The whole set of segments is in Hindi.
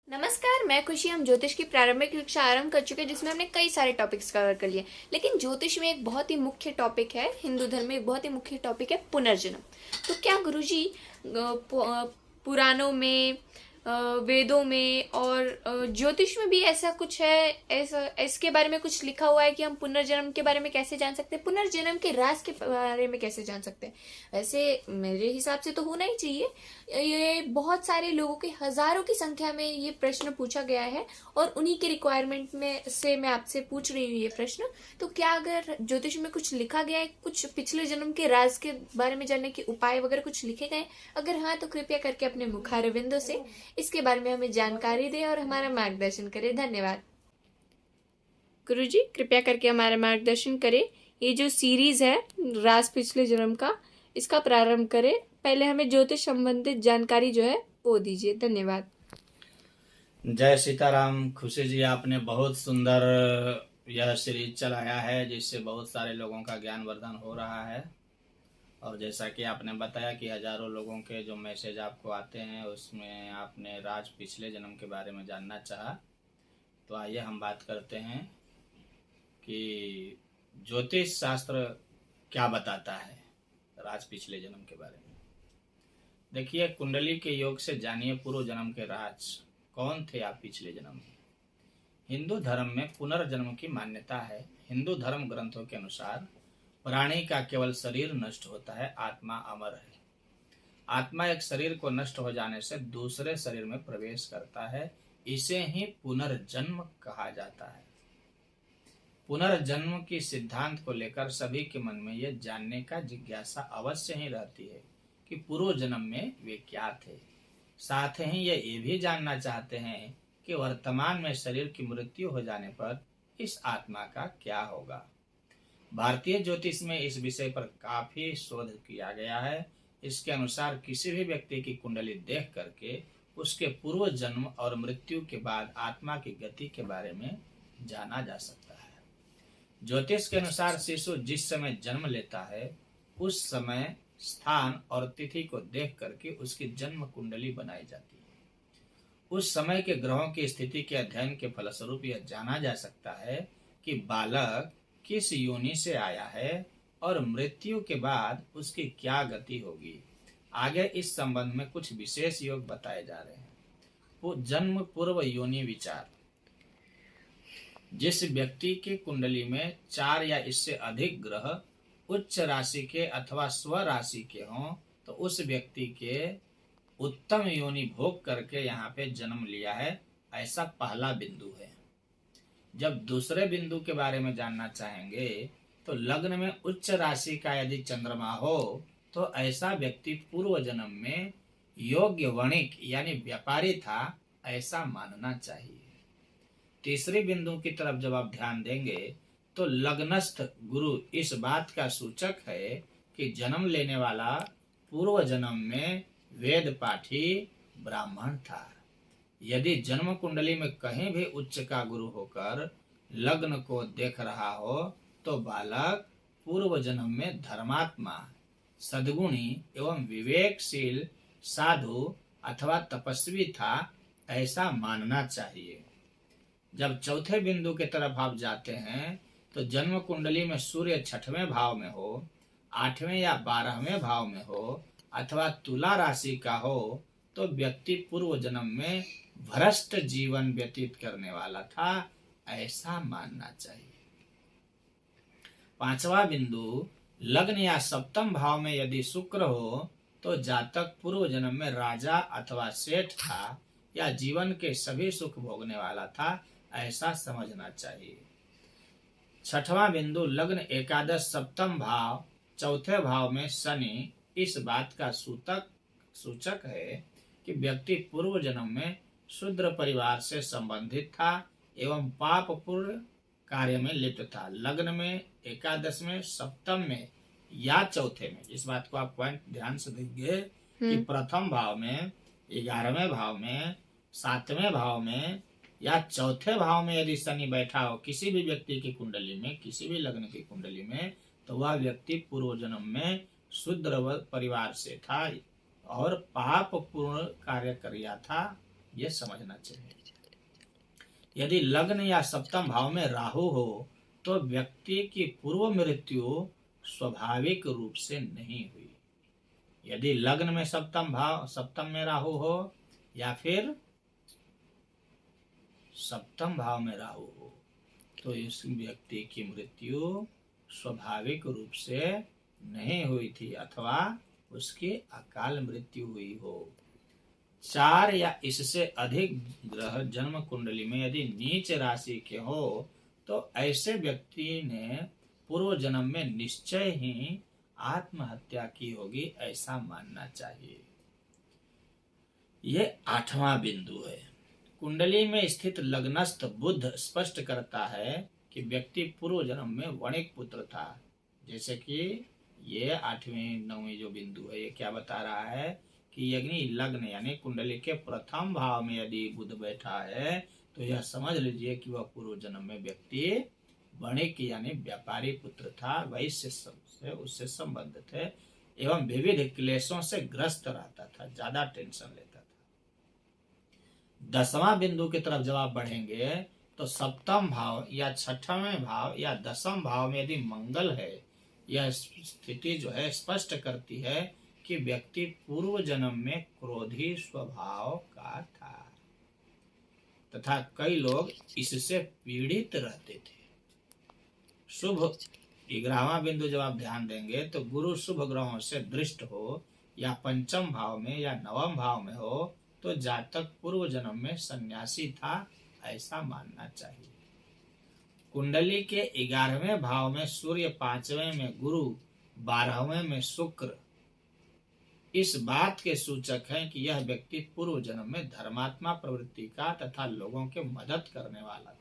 नमस्कार, मैं खुशी। हम ज्योतिष की प्रारंभिक कक्षा आरंभ कर चुके हैं जिसमें हमने कई सारे टॉपिक्स कवर कर लिए। लेकिन ज्योतिष में एक बहुत ही मुख्य टॉपिक है, हिंदू धर्म में एक बहुत ही मुख्य टॉपिक है पुनर्जन्म। तो क्या गुरुजी पुराणों में, वेदों में और ज्योतिष में भी ऐसा कुछ है, ऐसा इसके बारे में कुछ लिखा हुआ है कि हम पुनर्जन्म के बारे में कैसे जान सकते हैं, पुनर्जन्म के राज के बारे में कैसे जान सकते हैं? वैसे मेरे हिसाब से तो होना ही चाहिए। ये बहुत सारे लोगों के, हजारों की संख्या में ये प्रश्न पूछा गया है और उन्हीं के रिक्वायरमेंट में से मैं आपसे पूछ रही हूँ ये प्रश्न। तो क्या अगर ज्योतिष में कुछ लिखा गया है, कुछ पिछले जन्म के राज के बारे में जानने के उपाय वगैरह कुछ लिखे गए? अगर हाँ, तो कृपया करके अपने मुखारविंदों से इसके बारे में हमें जानकारी दें और हमारा मार्गदर्शन करें। धन्यवाद। गुरुजी, कृपया करके हमारा मार्गदर्शन करें। ये जो सीरीज है राज पिछले जन्म का, इसका प्रारंभ करें। पहले हमें ज्योतिष संबंधित जानकारी जो है वो दीजिए। धन्यवाद। जय सीताराम। खुशी जी, आपने बहुत सुंदर यह सीरीज चलाया है जिससे बहुत सारे लोगों का ज्ञान वर्धन हो रहा है। और जैसा कि आपने बताया कि हजारों लोगों के जो मैसेज आपको आते हैं उसमें आपने राज पिछले जन्म के बारे में जानना चाहा। तो आइए हम बात करते हैं कि ज्योतिष शास्त्र क्या बताता है राज पिछले जन्म के बारे में। देखिए, कुंडली के योग से जानिए पूर्व जन्म के राज कौन थे आप पिछले जन्म में। हिंदू धर्म में पुनर्जन्म की मान्यता है। हिंदू धर्म ग्रंथों के अनुसार प्राणी का केवल शरीर नष्ट होता है, आत्मा अमर है। आत्मा एक शरीर को नष्ट हो जाने से दूसरे शरीर में प्रवेश करता है, इसे ही पुनर्जन्म कहा जाता है। पुनर्जन्म की सिद्धांत को लेकर सभी के मन में यह जानने का जिज्ञासा अवश्य ही रहती है कि पूर्व जन्म में वे क्या थे। साथ ही ये भी जानना चाहते हैं कि वर्तमान में शरीर की मृत्यु हो जाने पर इस आत्मा का क्या होगा। भारतीय ज्योतिष में इस विषय पर काफी शोध किया गया है। इसके अनुसार किसी भी व्यक्ति की कुंडली देख करके उसके पूर्व जन्म और मृत्यु के बाद आत्मा की गति के बारे में जाना जा सकता है। ज्योतिष के अनुसार शिशु जिस समय जन्म लेता है उस समय, स्थान और तिथि को देख करके उसकी जन्म कुंडली बनाई जाती है। उस समय के ग्रहों की स्थिति के अध्ययन के फलस्वरूप यह जाना जा सकता है कि बालक किस योनि से आया है और मृत्यु के बाद उसकी क्या गति होगी। आगे इस संबंध में कुछ विशेष योग बताए जा रहे हैं। जन्म पूर्व योनि विचार। जिस व्यक्ति की कुंडली में 4 या इससे अधिक ग्रह उच्च राशि के अथवा स्व राशि के हों तो उस व्यक्ति के उत्तम योनि भोग करके यहाँ पे जन्म लिया है, ऐसा पहला बिंदु है। जब दूसरे बिंदु के बारे में जानना चाहेंगे तो लग्न में उच्च राशि का यदि चंद्रमा हो तो ऐसा व्यक्ति पूर्व जन्म में योग्य वणिक यानी व्यापारी था, ऐसा मानना चाहिए। तीसरी बिंदु की तरफ जब आप ध्यान देंगे तो लग्नस्थ गुरु इस बात का सूचक है कि जन्म लेने वाला पूर्व जन्म में वेद पाठी ब्राह्मण था। यदि जन्म कुंडली में कहीं भी उच्च का गुरु होकर लग्न को देख रहा हो तो बालक पूर्व जन्म में धर्मात्मा, सद्गुणी एवं विवेकशील साधु अथवा तपस्वी था, ऐसा मानना चाहिए। जब चौथे बिंदु की तरफ आप जाते हैं तो जन्म कुंडली में सूर्य 6वें भाव में हो, 8वें या 12वें भाव में हो अथवा तुला राशि का हो तो व्यक्ति पूर्व जन्म में भ्रष्ट जीवन व्यतीत करने वाला था, ऐसा मानना चाहिए। 5वां बिंदु, लग्न या सप्तम भाव में यदि शुक्र हो तो जातक पूर्व जन्म में राजा अथवा सेठ था या जीवन के सभी सुख भोगने वाला था, ऐसा समझना चाहिए। 6वां बिंदु, लग्न एकादश सप्तम भाव चौथे भाव में शनि इस बात का सूचक है कि व्यक्ति पूर्व जन्म में शूद्र परिवार से संबंधित था एवं पापपूर्ण कार्य में लिप्त था। लग्न में, एकादश में, सप्तम में या चौथे में, इस बात को आप पॉइंट ध्यान से देंगे कि प्रथम भाव में, 11वें भाव में, 7वें भाव में या चौथे भाव में यदि शनि बैठा हो किसी भी व्यक्ति की कुंडली में, किसी भी लग्न की कुंडली में, तो वह व्यक्ति पूर्व जन्म में शूद्र परिवार से था और पाप पूर्ण कार्य किया था, ये समझना चाहिए। यदि लग्न या सप्तम भाव में राहु हो तो व्यक्ति की पूर्व मृत्यु स्वाभाविक रूप से नहीं हुई। यदि लग्न में सप्तम में राहु हो या फिर सप्तम भाव में राहु हो तो इस व्यक्ति की मृत्यु स्वाभाविक रूप से नहीं हुई थी अथवा उसकी अकाल मृत्यु हुई हो। 4 या इससे अधिक ग्रह जन्म कुंडली में यदि नीच राशि के हो तो ऐसे व्यक्ति ने पूर्व जन्म में निश्चय ही आत्महत्या की होगी, ऐसा मानना चाहिए। ये 8वां बिंदु है। कुंडली में स्थित लग्नस्थ बुध स्पष्ट करता है कि व्यक्ति पूर्व जन्म में वणिक पुत्र था। जैसे कि ये 8वें 9वें जो बिंदु है ये क्या बता रहा है कि यदि लग्न यानी कुंडली के प्रथम भाव में यदि बुध बैठा है तो यह समझ लीजिए कि वह पूर्व जन्म में व्यक्ति वणिक यानी व्यापारी पुत्र था, वैश्य से उससे संबंधित है एवं विविध क्लेशों से ग्रस्त रहता था, ज्यादा टेंशन लेता था। 10वां बिंदु की तरफ जब आप बढ़ेंगे तो सप्तम भाव या 6वें भाव या 10वें भाव में यदि मंगल है, यह स्थिति जो है स्पष्ट करती है कि व्यक्ति पूर्व जन्म में क्रोधी स्वभाव का था तथा कई लोग इससे पीड़ित रहते थे। शुभ 11वां बिंदु जब आप ध्यान देंगे तो गुरु शुभ ग्रहों से दृष्ट हो या पंचम भाव में या 9वें भाव में हो तो जातक पूर्व जन्म में सन्यासी था, ऐसा मानना चाहिए। कुंडली के 11वें भाव में सूर्य, 5वें में गुरु, 12वें में शुक्र इस बात के सूचक हैं कि यह व्यक्ति पूर्व जन्म में धर्मात्मा प्रवृत्ति का तथा लोगों के मदद करने वाला था।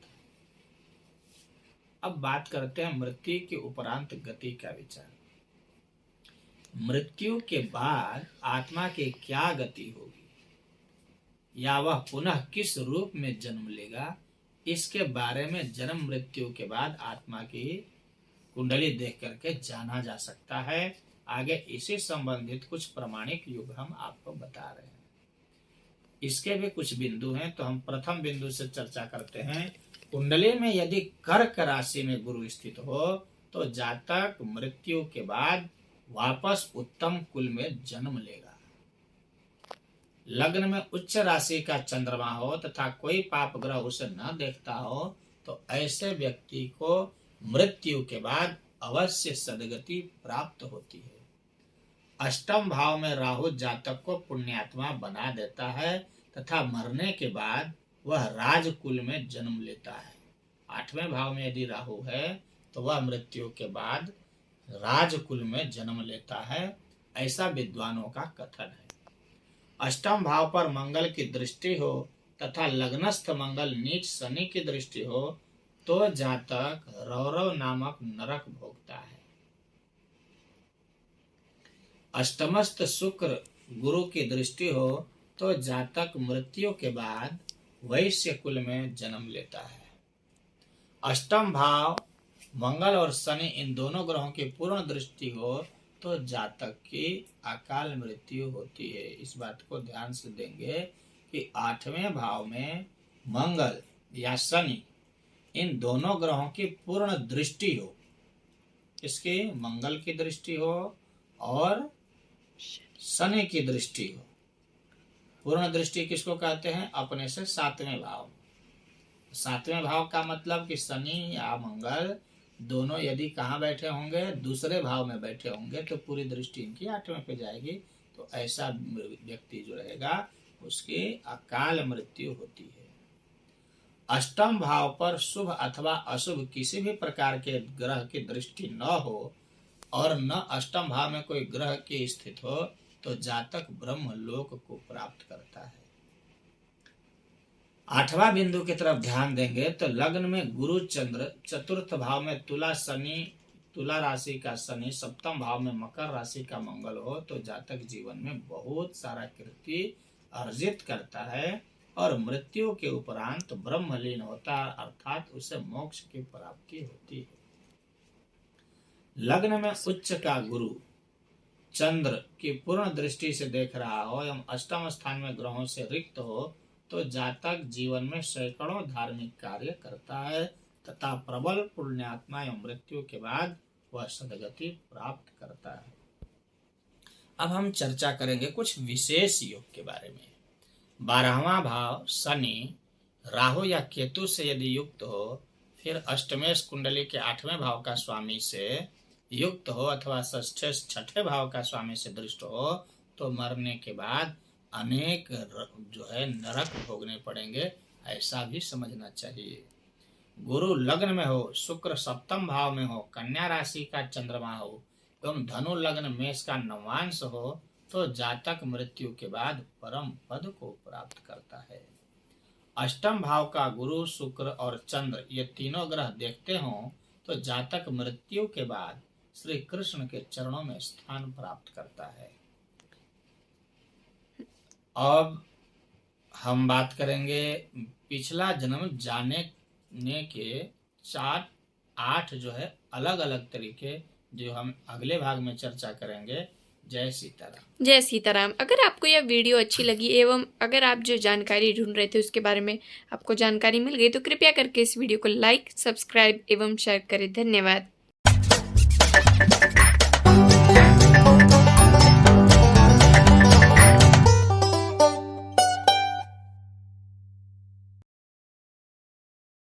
अब बात करते हैं मृत्यु के उपरांत गति का विचार। मृत्यु के बाद आत्मा की क्या गति होगी या वह पुनः किस रूप में जन्म लेगा, इसके बारे में जन्म मृत्यु के बाद आत्मा की कुंडली देख करके जाना जा सकता है। आगे इसी संबंधित कुछ प्रमाणिक युग हम आपको बता रहे हैं। इसके भी कुछ बिंदु हैं, तो हम प्रथम बिंदु से चर्चा करते हैं। कुंडली में यदि कर्क राशि में गुरु स्थित हो तो जातक मृत्यु के बाद वापस उत्तम कुल में जन्म लेगा। लग्न में उच्च राशि का चंद्रमा हो तथा कोई पाप ग्रह उसे न देखता हो तो ऐसे व्यक्ति को मृत्यु के बाद अवश्य सदगति प्राप्त होती है। अष्टम भाव में राहु जातक को पुण्यात्मा बना देता है तथा मरने के बाद वह राजकुल में जन्म लेता है। 8वें भाव में यदि राहु है तो वह मृत्यु के बाद राजकुल में जन्म लेता है, ऐसा विद्वानों का कथन है। अष्टम भाव पर मंगल की दृष्टि हो तथा लग्नस्थ मंगल नीच शनि की दृष्टि हो तो जातक रौरव नामक नरक भोगता है। अष्टमस्थ शुक्र गुरु की दृष्टि हो तो जातक मृत्यु के बाद वैश्य कुल में जन्म लेता है। अष्टम भाव मंगल और शनि इन दोनों ग्रहों की पूर्ण दृष्टि हो तो जातक की अकाल मृत्यु होती है। इस बात को ध्यान से देंगे कि 8वें भाव में मंगल या शनि इन दोनों ग्रहों की पूर्ण दृष्टि हो, इसकी मंगल की दृष्टि हो और शनि की दृष्टि हो। पूर्ण दृष्टि किसको कहते हैं? अपने से 7वें भाव। 7वें भाव का मतलब कि शनि या मंगल दोनों यदि कहाँ बैठे होंगे? दूसरे भाव में बैठे होंगे तो पूरी दृष्टि इनकी 8वें पे जाएगी। तो ऐसा व्यक्ति जो रहेगा उसकी अकाल मृत्यु होती है। अष्टम भाव पर शुभ अथवा अशुभ किसी भी प्रकार के ग्रह की दृष्टि न हो और न अष्टम भाव में कोई ग्रह की स्थित हो तो जातक ब्रह्म लोक को प्राप्त करता है। 8वां बिंदु की तरफ ध्यान देंगे तो लग्न में गुरु चंद्र, चतुर्थ भाव में तुला राशि का शनि, सप्तम भाव में मकर राशि का मंगल हो तो जातक जीवन में बहुत सारा कीर्ति अर्जित करता है और मृत्यु के उपरांत ब्रह्मलीन होता है, अर्थात उसे मोक्ष की प्राप्ति होती है। लग्न में उच्च का गुरु चंद्र की पूर्ण दृष्टि से देख रहा हो एवं अष्टम स्थान में ग्रहों से रिक्त हो तो जातक जीवन में सैकड़ों धार्मिक कार्य करता है तथा प्रबल पुण्यात्मा एवं मृत्यु के बाद वह सदगति प्राप्त करता है। अब हम चर्चा करेंगे कुछ विशेष योग के बारे में। 12वां भाव शनि, राहु या केतु से यदि युक्त हो, फिर अष्टमेश कुंडली के 8वें भाव का स्वामी से युक्त हो अथवा षष्ठेश 6ठे भाव का स्वामी से दृष्ट हो, तो मरने के बाद अनेक जो है नरक भोगने पड़ेंगे, ऐसा भी समझना चाहिए। गुरु लग्न में हो, शुक्र 7म भाव में हो, कन्या राशि का चंद्रमा हो एवं धनु लग्न मेष का नवांश हो, तो जातक मृत्यु के बाद परम पद को प्राप्त करता है। अष्टम भाव का गुरु, शुक्र और चंद्र ये तीनों ग्रह देखते हों, तो जातक मृत्यु के बाद श्री कृष्ण के चरणों में स्थान प्राप्त करता है। अब हम बात करेंगे पिछला जन्म जानने के 8 जो है अलग अलग तरीके, जो हम अगले भाग में चर्चा करेंगे। जय सीताराम। जय सीताराम। अगर आपको यह वीडियो अच्छी लगी एवं अगर आप जो जानकारी ढूंढ रहे थे उसके बारे में आपको जानकारी मिल गई, तो कृपया करके इस वीडियो को लाइक, सब्सक्राइब एवं शेयर करें। धन्यवाद।